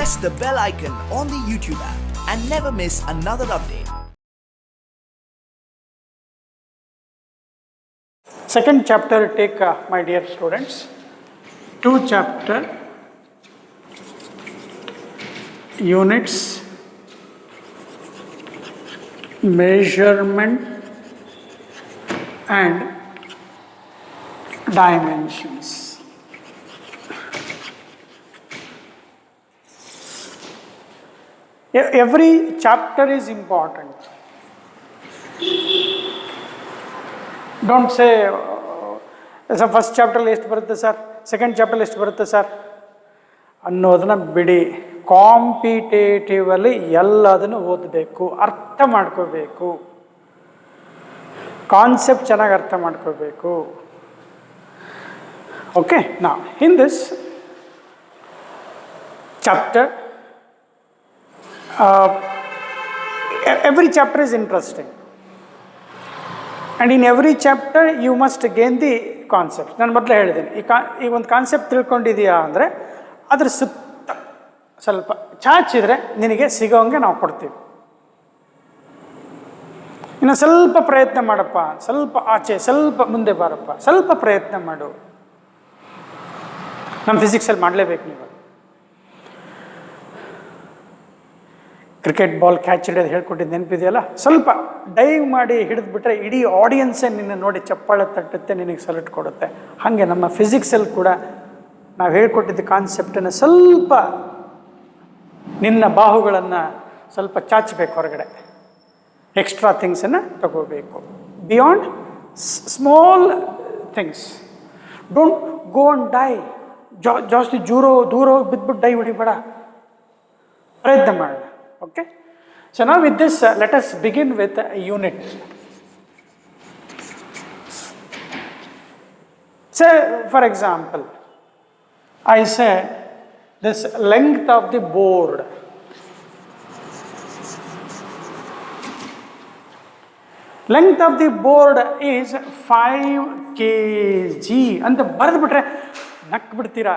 press the bell icon on the YouTube app and never miss another update. Second chapter take, my dear students, 2 chapter, units, measurement and dimensions. Every chapter is important. Don't say, first chapter ಎಷ್ಟು ಬರುತ್ತೆ sir, second chapter ಎಷ್ಟು ಬರುತ್ತೆ sir ಅನ್ನೋದನ್ನ ಬಿಡಿ. ಕಾಂಪಿಟೇಟಿವಲ್ಲಿ ಎಲ್ಲದನ್ನು ಓದಬೇಕು, ಅರ್ಥ ಮಾಡ್ಕೋಬೇಕು, ಕಾನ್ಸೆಪ್ಟ್ ಚೆನ್ನಾಗಿ ಅರ್ಥ ಮಾಡ್ಕೋಬೇಕು. Okay, now in this chapter every chapter is interesting. And in every chapter you must gain the concept. ನಾನು ಮೊದಲೇ ಹೇಳಿದ್ದೀನಿ, ಈ ಒಂದು ಕಾನ್ಸೆಪ್ಟ್ ತಿಳ್ಕೊಂಡಿದೆಯಾ ಅಂದರೆ ಅದ್ರ ಸುತ್ತ ಸ್ವಲ್ಪ ಚಾಚಿದ್ರೆ ನಿನಗೆ ಸಿಗೋಂಗೆ ನಾವು ಕೊಡ್ತೀವಿ. ಇನ್ನು ಸ್ವಲ್ಪ ಪ್ರಯತ್ನ ಮಾಡಪ್ಪ, ಸ್ವಲ್ಪ ಆಚೆ, ಸ್ವಲ್ಪ ಮುಂದೆ ಬಾರಪ್ಪ, ಸ್ವಲ್ಪ ಪ್ರಯತ್ನ ಮಾಡು. ನಮ್ಮ ಫಿಸಿಕ್ಸಲ್ಲಿ ಮಾಡಲೇಬೇಕು ನೀವು. ಕ್ರಿಕೆಟ್ ಬಾಲ್ ಕ್ಯಾಚ್ ಹಿಡಿಯೋದು ಹೇಳ್ಕೊಟ್ಟಿದ್ದು ನೆನಪಿದೆಯಲ್ಲ, ಸ್ವಲ್ಪ ಡೈವ್ ಮಾಡಿ ಹಿಡಿದ್ಬಿಟ್ರೆ ಇಡೀ ಆಡಿಯನ್ಸೇ ನಿನ್ನ ನೋಡಿ ಚಪ್ಪಾಳೆ ತಟ್ಟುತ್ತೆ, ನಿನಗೆ ಸಲ್ಯೂಟ್ ಕೊಡುತ್ತೆ. ಹಾಗೆ ನಮ್ಮ ಫಿಸಿಕ್ಸಲ್ಲಿ ಕೂಡ ನಾವು ಹೇಳ್ಕೊಟ್ಟಿದ್ದ ಕಾನ್ಸೆಪ್ಟನ್ನು ಸ್ವಲ್ಪ ನಿನ್ನ ಬಾಹುಗಳನ್ನು ಸ್ವಲ್ಪ ಚಾಚಬೇಕು ಹೊರಗಡೆ, ಎಕ್ಸ್ಟ್ರಾ ಥಿಂಗ್ಸನ್ನು ತಗೋಬೇಕು. Beyond small things. Don't go and die. ಜಾಸ್ತಿ ದೂರ ಹೋಗಿ ಬಿದ್ದುಬಿಟ್ಟು ಡೈ ಹೊಡಿಬೇಡ, ಪ್ರಯತ್ನ ಮಾಡ. Okay, so now with this let us begin with a unit. Say for example, I say this length of the board. Length of the board is 5 kg ಅಂತ ಬರೆದು ಬಿಟ್ರೆ ನಕ್ ಬಿಡ್ತೀರಾ,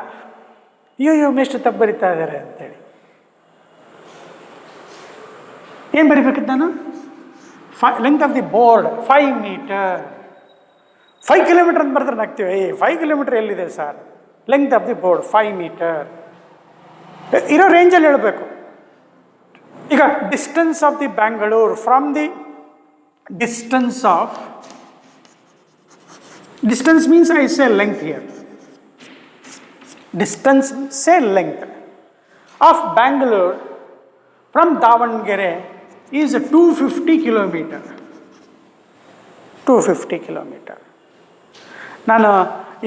ಅಯ್ಯೋ ಎಷ್ಟು ತಪ್ಪು ಬರಿತಾ ಇದ್ದಾರೆ ಅಂತೇಳಿ. ಏನು ಬರಿಬೇಕಿತ್ತು ನಾನು? Length of the board 5 metre. 5 kilometre ಅಂತ ಬರೆದ್ರೆ ನಗ್ತೀವಿ. 5 ಕಿಲೋಮೀಟರ್ ಎಲ್ಲಿದೆ sir? Length of the board 5 metre. ಇರೋ ರೇಂಜಲ್ಲಿ ಹೇಳಬೇಕು. ಈಗ distance of the Bangalore from the distance means I say length here. Distance say length of Bangalore from Davangere is 250 kilometer. 250 kilometer. ನಾನು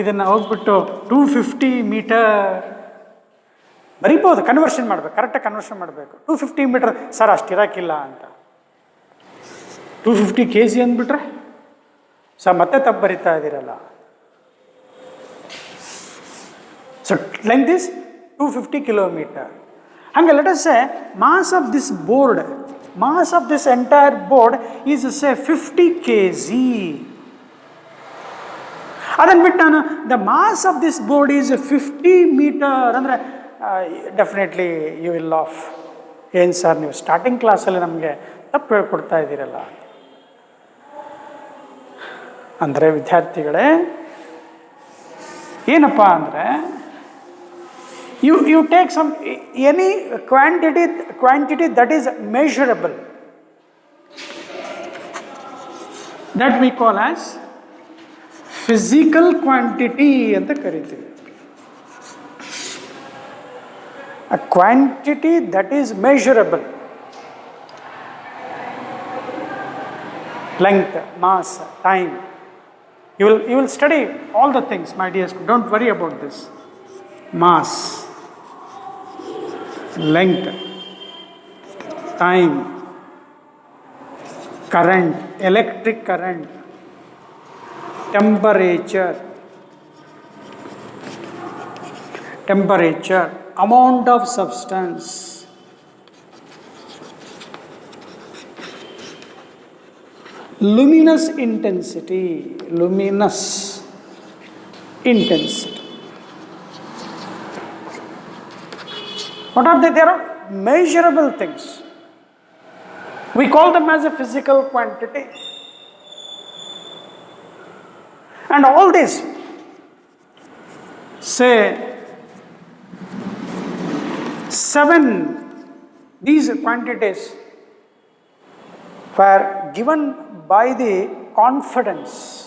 ಇದನ್ನು ಹೋಗ್ಬಿಟ್ಟು 250 ಮೀಟರ್ ಬರಿಬೋದು, ಕನ್ವರ್ಷನ್ ಮಾಡಬೇಕು, ಕರೆಕ್ಟಾಗಿ ಕನ್ವರ್ಷನ್ ಮಾಡಬೇಕು. 250 ಮೀಟರ್ ಸರ್ ಅಷ್ಟಿರೋಕ್ಕಿಲ್ಲ ಅಂತ 250 kg ಅಂದ್ಬಿಟ್ರೆ ಸರ್ ಮತ್ತೆ ತಪ್ಪು ಬರಿತಾ ಇದ್ದೀರಲ್ಲ. So length is 250 kilometre. ಹಂಗೆ let us say mass of this board, mass of this entire board is say 50 kg. ಅದನ್ನು ಬಿಟ್ಟು ನಾನು the mass of this board is 50 metre ಅಂದರೆ ಡೆಫಿನೆಟ್ಲಿ ಯು ವಿಲ್ ಆಫ್. ಏನು ಸರ್ ನೀವು starting ಕ್ಲಾಸಲ್ಲಿ ನಮಗೆ ತಪ್ಪು ಹೇಳ್ಕೊಡ್ತಾ ಇದ್ದೀರಲ್ಲ ಅಂದರೆ ವಿದ್ಯಾರ್ಥಿಗಳೇ, ಏನಪ್ಪ ಅಂದರೆ you take any quantity that is measurable, that we call as physical quantity ಅಂತ ಕರಿತೀವಿ. A quantity that is measurable, length, mass, time. You will study all the things, my dear students. Don't worry about this. Mass, length, time, current, electric current, temperature, amount of substance, luminous intensity. What are they? They are measurable things. We call them as a physical quantity. And all this, say, 7, these quantities were given by the conference,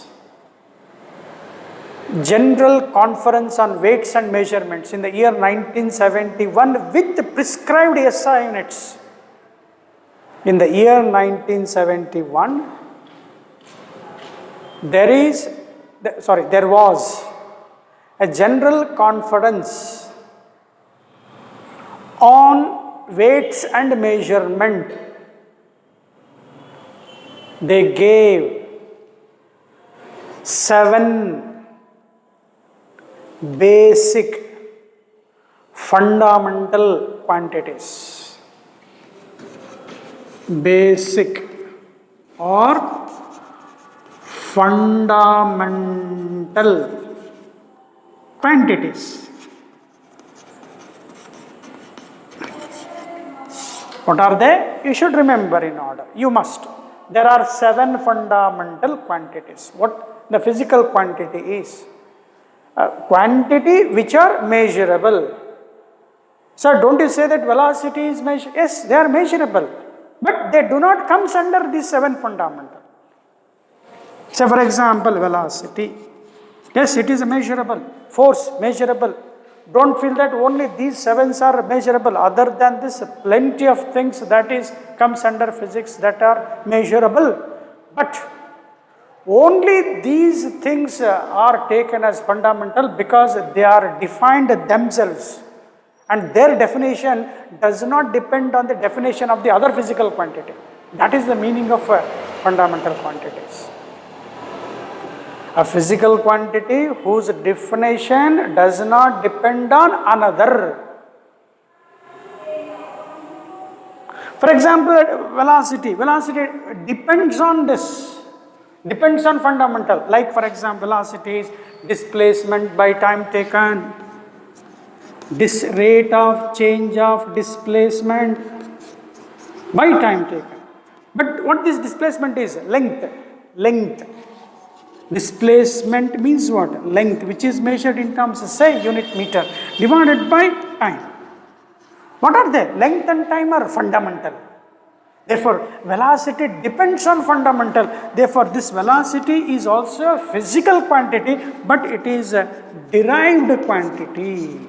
General Conference on Weights and Measurements in the year 1971 with the prescribed SI units. In the year 1971, there was a General Conference on Weights and Measurement. They gave 7 basic fundamental quantities. Basic or fundamental quantities. What are they? You should remember in order. You must. There are 7 fundamental quantities. What the physical quantity is? Quantity which are measurable. Sir, don't you say that velocity is measurable? Yes, they are measurable. But they do not come under these 7 fundamental. Say for example, velocity. Yes, it is measurable. Force, measurable. Don't feel that only these 7s are measurable. Other than this, plenty of things that comes under physics that are measurable. But only these things are taken as fundamental because they are defined themselves. And their definition does not depend on the definition of the other physical quantity. That is the meaning of fundamental quantities. A physical quantity whose definition does not depend on another. For example, velocity. Velocity depends on this. Depends on fundamental. Like for example, velocity is displacement by time taken. This rate of change of displacement by time taken. But what this displacement is? Length. Length. Displacement means what? Length, which is measured in terms of, say, unit meter divided by time. What are they? Length and time are fundamental. Therefore, velocity depends on fundamental. Therefore, this velocity is also a physical quantity, but it is a derived quantity.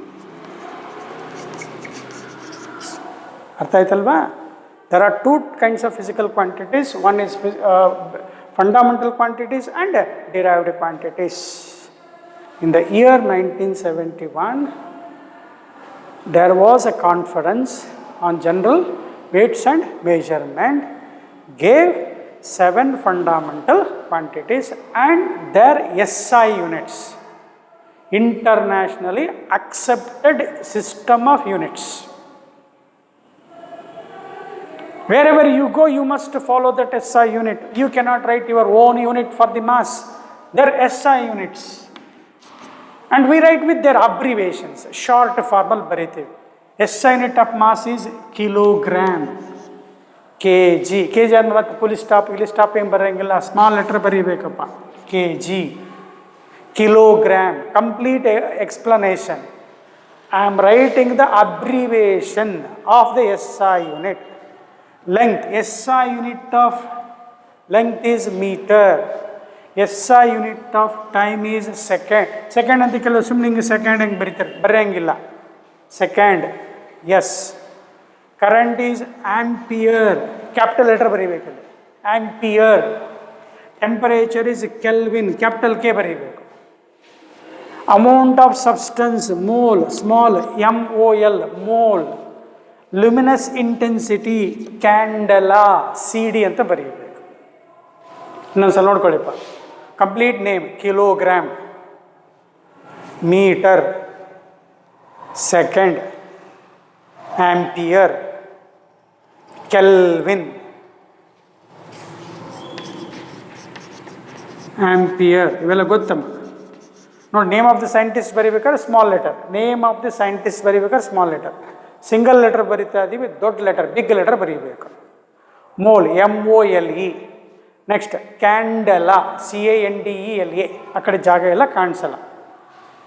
Artha aitalva? There are 2 kinds of physical quantities. One is fundamental quantities and derived quantities. In the year 1971, there was a conference on general weights and measurement, gave 7 fundamental quantities and their SI units, internationally accepted system of units. Wherever you go, you must follow that SI unit. You cannot write your own unit for the mass. They are SI units. And we write with their abbreviations, short formal baritive. SI unit of mass is kilogram, kg. Kg and full stop, small letter baribekappa. Kg. Kilogram. Complete explanation. I am writing the abbreviation of the SI unit. Length, SI unit of length is meter. SI unit of time is second. Second antikalla sumninge second eng baritar barangilla. Second, yes. Current is ampere. Capital letter baribekku. Ampere. Temperature is Kelvin. Capital K baribekku. Amount of substance, mole, small, MOL, mole. Luminous intensity, candela, CD anta bariyಬೇಕು. ಇನ್ನೊಂದು ಸಲ ನೋಡ್ಕೊಳ್ಳಿಪ್ಪ. Complete name, kilogram, meter, second, ampere, Kelvin, ampere, ಇವೆಲ್ಲ ಗೊತ್ತಮ್ಮ. ನೋಡಿ, name of the scientist ಬರೀಬೇಕಾದ್ರೆ small letter. Name of the scientist ಬರೀಬೇಕಾದ್ರೆ small letter. Single letter ಬರಿತಾ ಇದ್ದೀವಿ, ದೊಡ್ಡ ಲೆಟರ್ ಬಿಗ್ ಲೆಟರ್ ಬರೀಬೇಕು. Mole MOLE. Next candela CANDELA, ಆ ಕಡೆ ಜಾಗ ಎಲ್ಲ ಕಾಣಿಸಲ್ಲ.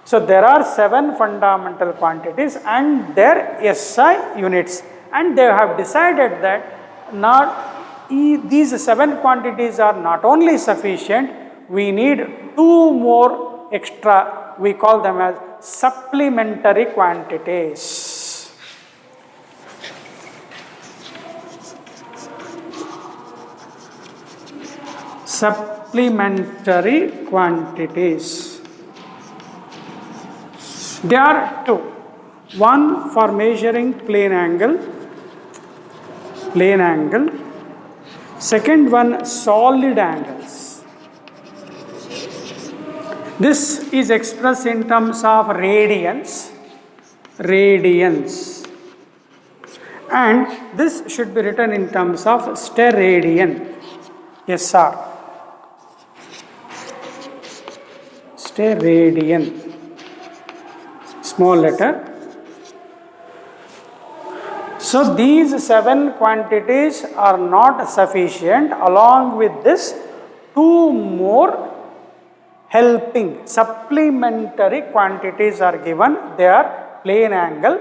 So there are 7 fundamental quantities and there SI units, and they have decided that these 7 quantities are not only sufficient, we need 2 more extra, we call them as supplementary quantities. Supplementary quantities. There are 2. One for measuring plane angle. Second one, solid angles. This is expressed in terms of radians, and this should be written in terms of steradian, SR. Steradian, small letter. So these 7 quantities are not sufficient. Along with this, 2 more helping supplementary quantities are given. They are plane angle.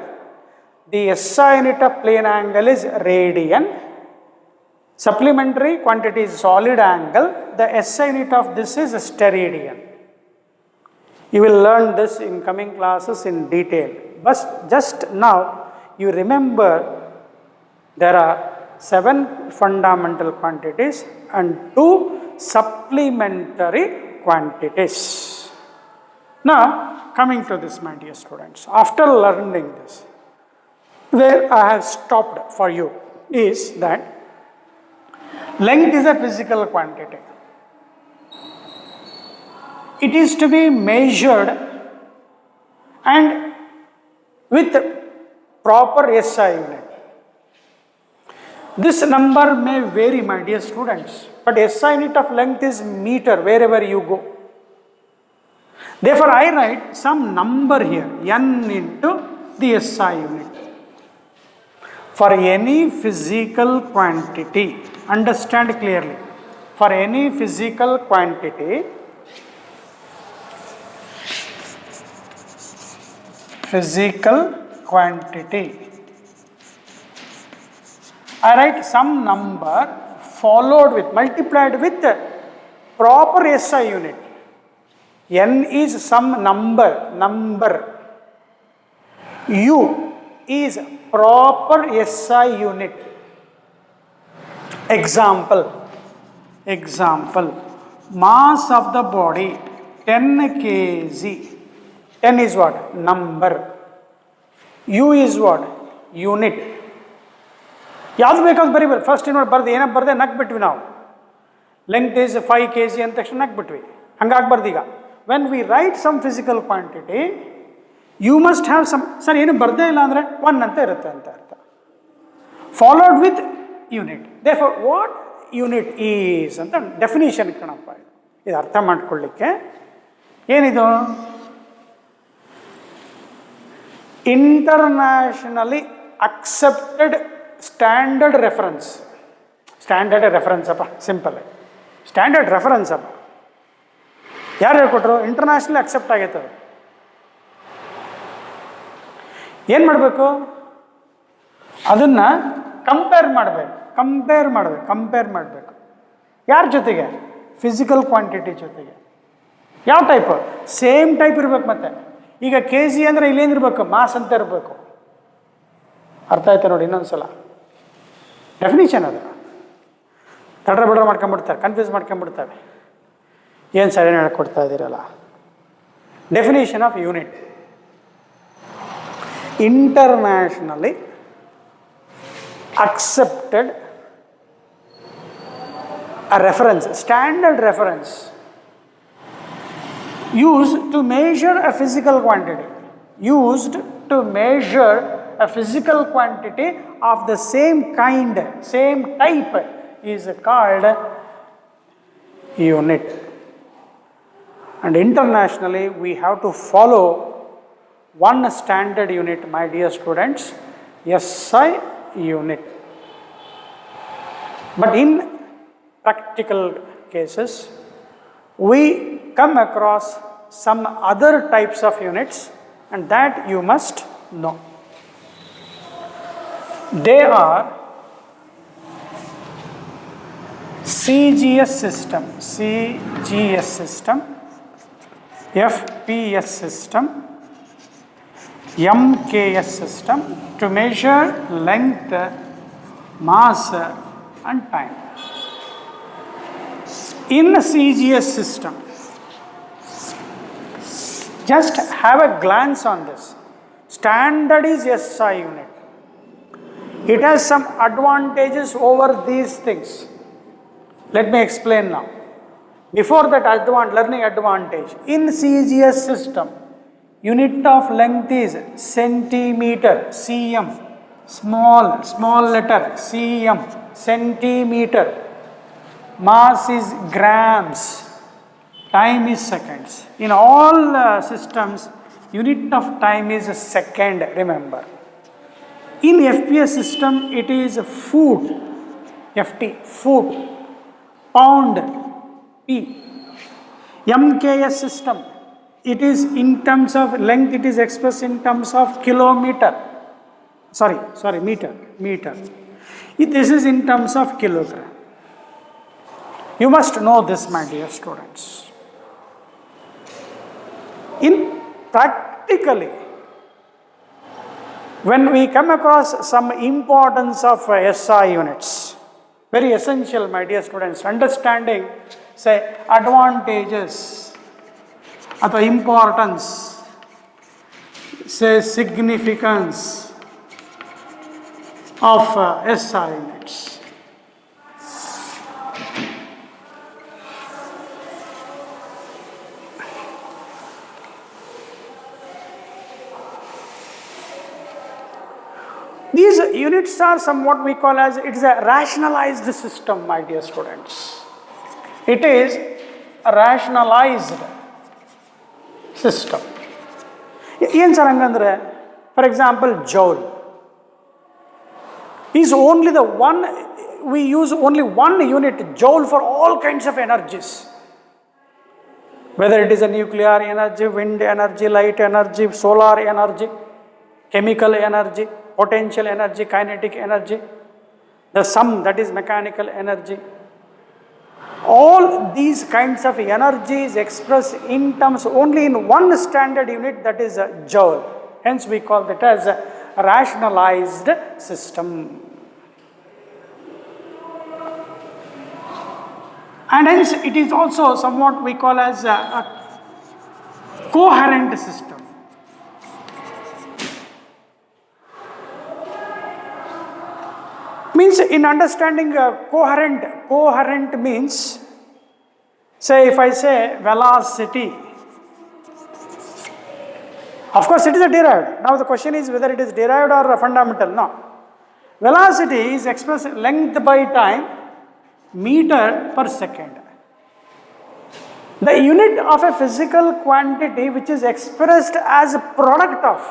The SI unit of plane angle is radian. Supplementary quantity is solid angle. The SI unit of this is steradian. You will learn this in coming classes in detail. But just now you remember there are 7 fundamental quantities and 2 supplementary quantities. Now coming to this, my dear students, after learning this, where I have stopped for you is that length is a physical quantity. It is to be measured and with proper SI unit. This number may vary, my dear students, but SI unit of length is meter wherever you go. Therefore, I write some number here, n into the SI unit. For any physical quantity, understand clearly, for any physical quantity, I write some number followed with, multiplied with proper SI unit. N is some number. U is proper SI unit. Example, mass of the body 10 kg. 10 is what? Number. U is what? Unit. ಯಾವ್ದು ಬೇಕಾದ್ರು ಬರೀಬೇಕು. First ನೋಡಿ ಬರ್ದು ಏನಪ್ಪ ಬರ್ದೆ ನಕ್ಬಿಟ್ವಿ ನಾವು. Length is 5 kg ಅಂದ ತಕ್ಷಣ ನಕ್ಬಿಟ್ವಿ. ಹಂಗಾಗ್ಬಾರ್ದು ಈಗ. When we write some physical quantity, you must have some, sir ಏನು ಬರ್ದೇ ಇಲ್ಲ ಅಂದರೆ 1 ಅಂತ ಇರುತ್ತೆ ಅಂತ ಅರ್ಥ. Followed with unit. Therefore what unit is ಅಂತ ಡೆಫಿನಿಷನ್ ಕಣಪ್ಪ. ಇದು ಅರ್ಥ ಮಾಡ್ಕೊಳ್ಳಿಕ್ಕೆ ಏನಿದು, ಇಂಟರ್ನ್ಯಾಷನಲಿ ಅಕ್ಸೆಪ್ಟೆಡ್ ಸ್ಟ್ಯಾಂಡರ್ಡ್ ರೆಫರೆನ್ಸ್ ಅಪ್ಪ, ಸಿಂಪಲ್ ಸ್ಟ್ಯಾಂಡರ್ಡ್ ರೆಫರೆನ್ಸ್ ಅಪ್ಪ. ಯಾರು ಹೇಳ್ಕೊಟ್ರು? ಇಂಟರ್ನ್ಯಾಷನಲಿ ಅಕ್ಸೆಪ್ಟ್ ಆಗೈತೆ. ಅದು ಏನು ಮಾಡಬೇಕು? ಅದನ್ನು ಕಂಪೇರ್ ಮಾಡಬೇಕು. ಯಾರ ಜೊತೆಗೆ? ಫಿಸಿಕಲ್ ಕ್ವಾಂಟಿಟಿ ಜೊತೆಗೆ. ಯಾವ ಟೈಪು? ಸೇಮ್ ಟೈಪ್ ಇರಬೇಕು. ಮತ್ತೆ ಈಗ kg ಅಂದರೆ ಇಲ್ಲೇನಿರ್ಬೇಕು? ಮಾಸ್ ಅಂತ ಇರಬೇಕು. ಅರ್ಥ ಆಯ್ತಾ ನೋಡಿ? ಇನ್ನೊಂದು ಸಲ ಡೆಫಿನಿಷನ್ ಅದು ತಡ್ರ ಮಾಡ್ಕೊಂಬಿಡ್ತಾರೆ, ಕನ್ಫ್ಯೂಸ್ ಮಾಡ್ಕೊಂಬಿಡ್ತಾರೆ. ಏನು ಸರಿ ಹೇಳ್ಕೊಡ್ತಾ ಇದ್ದೀರಲ್ಲ. Definition of unit, internationally accepted a reference, standard reference used to measure a physical quantity, of the same kind, same type is called unit. And internationally we have to follow one standard unit, my dear students. SI unit. But in practical cases, we come across some other types of units, and that you must know. They are CGS system, FPS system, MKS system to measure length, mass and time. In a CGS system, just have a glance on this. Standard is SI unit. It has some advantages over these things. Let me explain now. Before that learning advantage, in CGS system, unit of length is centimeter, cm, small letter, cm, centimeter. Mass is grams, time is seconds. In all systems, unit of time is a second, remember. In FPS system, it is foot, FT, foot, pound, P. MKS system, it is in terms of length, it is expressed in terms of kilometer. Meter. This is in terms of kilogram. You must know this, my dear students. In practically, when we come across some importance of SI units, very essential, my dear students, understanding, say, advantages or the importance, say, significance of SI units. These units are somewhat we call as, it is a rationalized system, my dear students. It is a rationalized system. For example, joule is only the one, we use only one unit, joule, for all kinds of energies. Whether it is a nuclear energy, wind energy, light energy, solar energy, chemical energy, potential energy, kinetic energy, the sum, that is mechanical energy. All these kinds of energy is expressed in terms only in one standard unit, that is a joule. Hence we call that as a rationalized system. And hence it is also somewhat we call as a coherent system. Means in understanding coherent means, say if I say velocity, of course it is a derived. Now the question is whether it is derived or a fundamental. No. Velocity is expressed length by time, meter per second. The unit of a physical quantity which is expressed as a product of,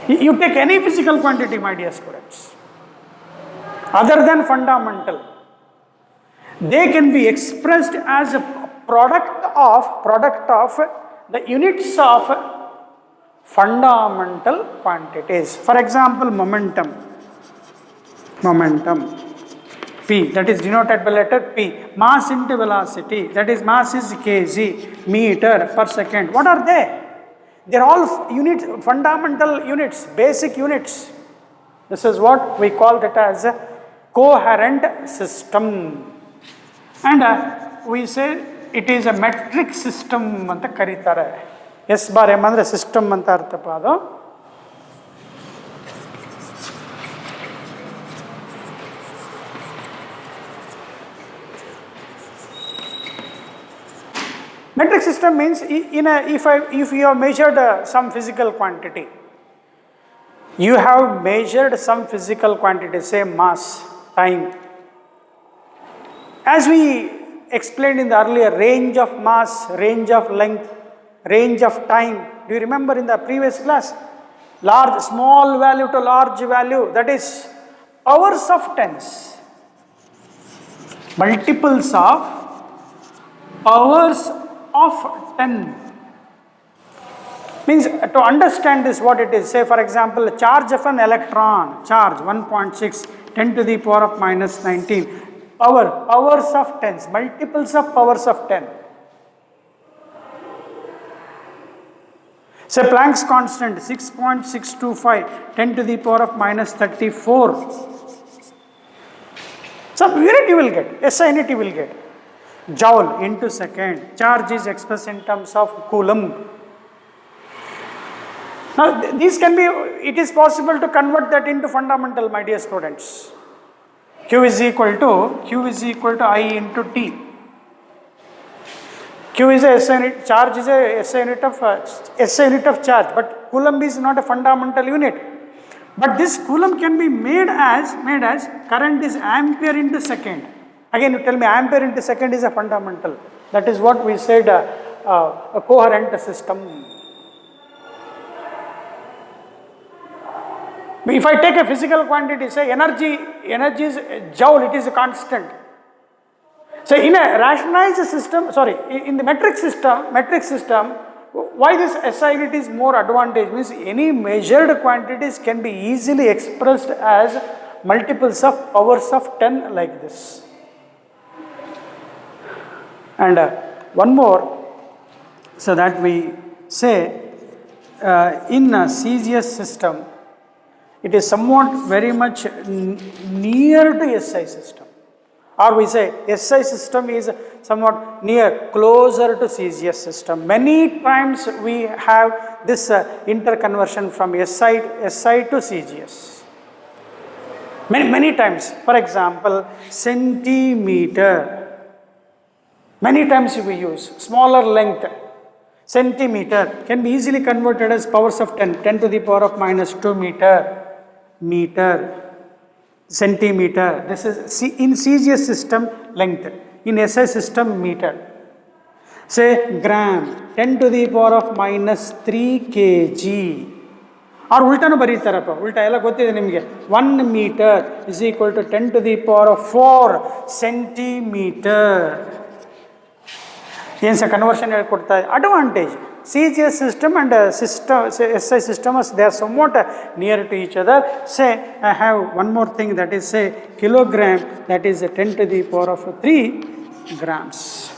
you take any physical quantity, my dear students, other than fundamental, they can be expressed as a product of the units of fundamental quantities. For example, momentum, P, that is denoted by letter P. Mass into velocity, that is mass is kg, meter per second. What are they? They are all units, fundamental units, basic units. This is what we call that as a coherent system. And we say it is a metric system anta karitare. S bar m andre system anta arthapa adu. Metric system means if you have measured some physical quantity, you have measured some physical quantity, say mass, time. As we explained in the earlier, range of mass, range of length, range of time. Do you remember in the previous class? large, small value to large value, that is powers of tens. Multiples of powers of 10. Means to understand this, what it is, say for example, charge of an electron, charge 1.6, 10 to the power of minus 19, powers of tens, multiples of powers of 10. Say Planck's constant 6.625, 10 to the power of minus 34. Some unit you will get, SI unit you will get. Joule into second, charge is expressed in terms of coulomb. Now these can be, it is possible to convert that into fundamental, my dear students. Q is equal to I into T. Q is a SI unit, charge is a SI unit of charge, but coulomb is not a fundamental unit. But this coulomb can be made as current is ampere into second. Again, you tell me ampere into second is a fundamental. That is what we said, a coherent system. If I take a physical quantity, say energy is joule, it is a constant. So in a rationalized system, in the metric system, why this SI unit is more advantage means any measured quantities can be easily expressed as multiples of powers of 10 like this. And one more, so that we say in a CGS system, it is somewhat very much near to SI system, or we say SI system is somewhat closer to CGS system. Many times we have this interconversion from SI to CGS. Many times. For example, centimeter. Many times we use smaller length. Centimeter can be easily converted as powers of 10, 10 to the power of minus 2 meter, centimeter. This is in CGS system length, in SI system meter. Say gram, 10 to the power of minus 3 kg. Or ultanu baritarappa, ulta ella gottide nimage. 1 meter is equal to 10 to the power of 4 centimeter. Hence a conversion advantage. CGS system and SI system, they are somewhat near to each other. Say I have one more thing, that is say kilogram, that is 10 to the power of 3 grams.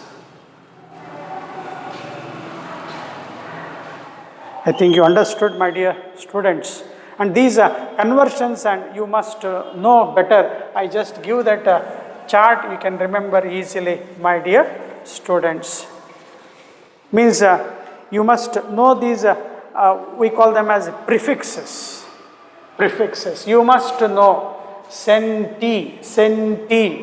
I think you understood, my dear students. And these conversions, and you must know better. I just give that chart, you can remember easily, my dear students. Means you must know these, we call them as prefixes. You must know centi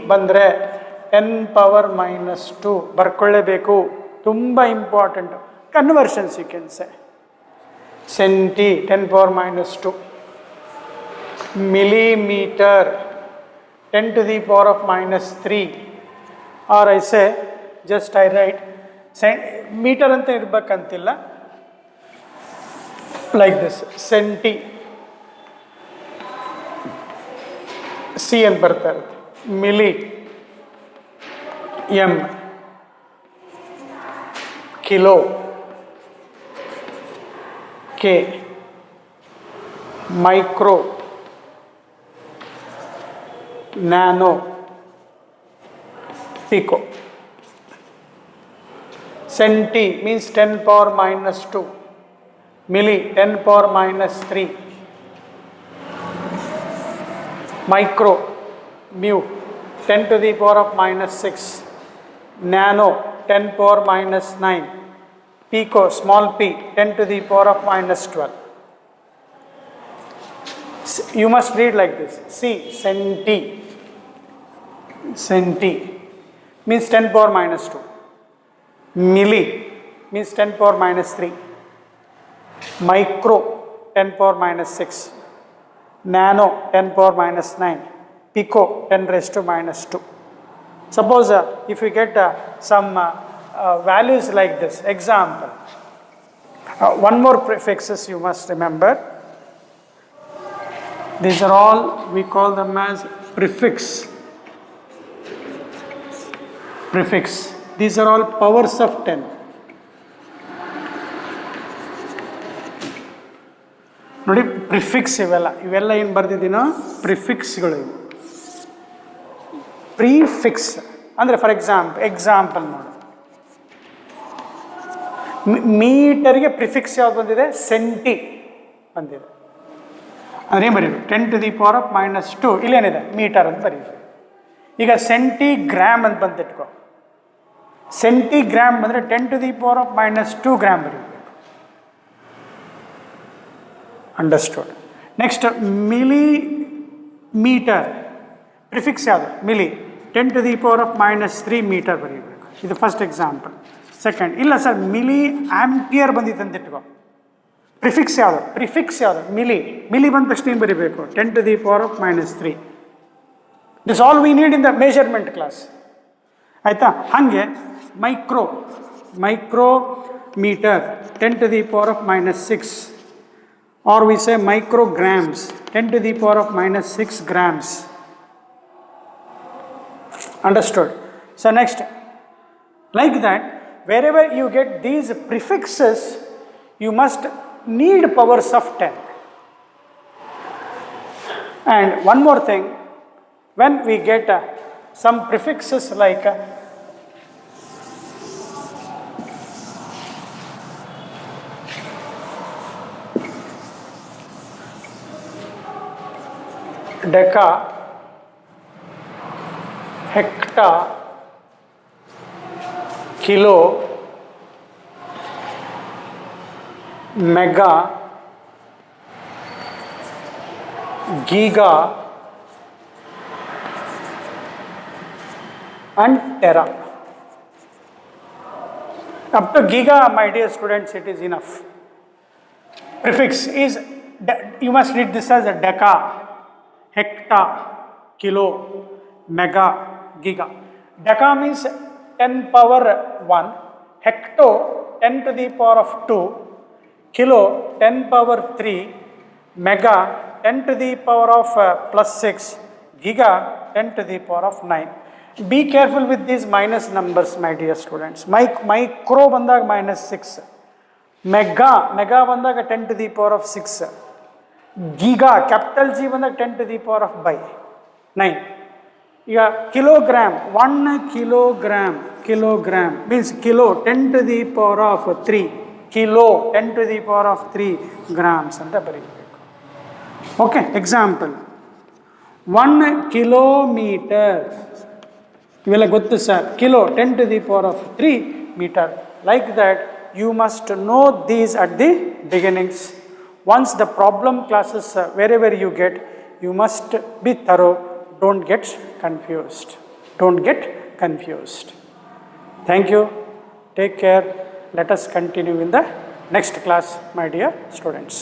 bandre 10 power minus 2 barkollebeku, tumba important. Conversions you can say. Centi 10 power minus 2. Millimeter 10 to the power of minus 3. Or I say, just I write meter anta irbekantilla, like this, centi, C and bartare, milli, M, kilo, K, micro, nano, pico. Centi means 10 power minus 2, milli 10 power minus 3, micro, mu 10 to the power of minus 6, nano 10 power minus 9, pico small p 10 to the power of minus 12. You must read like this, C, centi means 10 power minus 2. Milli means 10 power minus 3, micro 10 power minus 6, nano 10 power minus 9, pico 10 raised to minus 2. Suppose if we get some values like this, example, one more prefixes you must remember, These are all, we call them as prefix. Prefix. These are all powers of 10. ನೋಡಿ prefix ಇವೆಲ್ಲ ಏನು ಬರ್ದಿದ್ದೀನೋ ಪ್ರಿಫಿಕ್ಸ್ಗಳು ಇವು. Prefix ಅಂದರೆ for example ನೋಡು, ಮೀಟರ್ಗೆ prefix ಯಾವ್ದು ಬಂದಿದೆ? Centi ಬಂದಿದೆ. ಅಂದರೆ ಏನು ಬರೀಬೇಕು? 10⁻². ಇಲ್ಲೇನಿದೆ? ಮೀಟರ್ ಅಂತ ಬರೀಬೇಕು. ಈಗ ಸೆಂಟಿಗ್ರಾಮ್ ಅಂತ ಬಂದಿಟ್ಕೋ. ಸೆಂಟಿಗ್ರಾಮ್ ಬಂದರೆ 10⁻² ಗ್ರಾಮ್ ಬರೀಬೇಕು. ಅಂಡರ್ಸ್ಟುಡ್. ನೆಕ್ಸ್ಟ್ ಮಿಲಿಮೀಟರ್ ಪ್ರಿಫಿಕ್ಸ್ ಯಾವುದು? ಮಿಲಿ. 10⁻³ ಮೀಟರ್ ಬರೀಬೇಕು. ಇದು ಫಸ್ಟ್ ಎಕ್ಸಾಂಪಲ್. ಸೆಕೆಂಡ್, ಇಲ್ಲ ಸರ್ ಮಿಲಿ ಆಂಪಿಯರ್ ಬಂದಿತ್ತು ಅಂತ ಇಟ್ಕೋ. ಪ್ರಿಫಿಕ್ಸ್ ಯಾವುದು? ಮಿಲಿ ಬಂದ ತಕ್ಷಣ ಏನು ಬರೀಬೇಕು? 10⁻³ this all we need in the measurement class. ಆಯಿತಾ? ಹಾಗೆ micrometre 10⁻⁻⁶. or we say micrograms 10⁻⁻⁶ grams. Understood? So next, like that, wherever you get these prefixes, you must need powers of 10. And one more thing, when we get some prefixes like deca, hecta, kilo, mega, giga and tera. Up to giga, my dear students, it is enough. Prefix is, you must read this as a deca, hecta, kilo, mega, giga. Deca means 10⁻⁻1, hecto 10⁻², kilo 10⁻3, mega 10⁻+6, giga 10⁻⁹. Be careful with these minus numbers, my dear students. Micro ಬಂದಾಗ -6, mega ಬಂದಾಗ 10⁻⁶, giga capital G ಬಂದಾಗ 10⁻⁹. ಈಗ kilogram, 1 kilogram means kilo 10⁻3, kilo 10⁻3 grams ಅಂತ ಬರೀಬೇಕು. Okay, example 1 kilometre, ಇವೆಲ್ಲ ಗೊತ್ತು sir. Kilo 10⁻3 metre. Like that you must know these at the beginnings. Once the problem classes, wherever you get, you must be thorough. Don't get confused. Thank you. Take care. Let us continue in the next class, my dear students.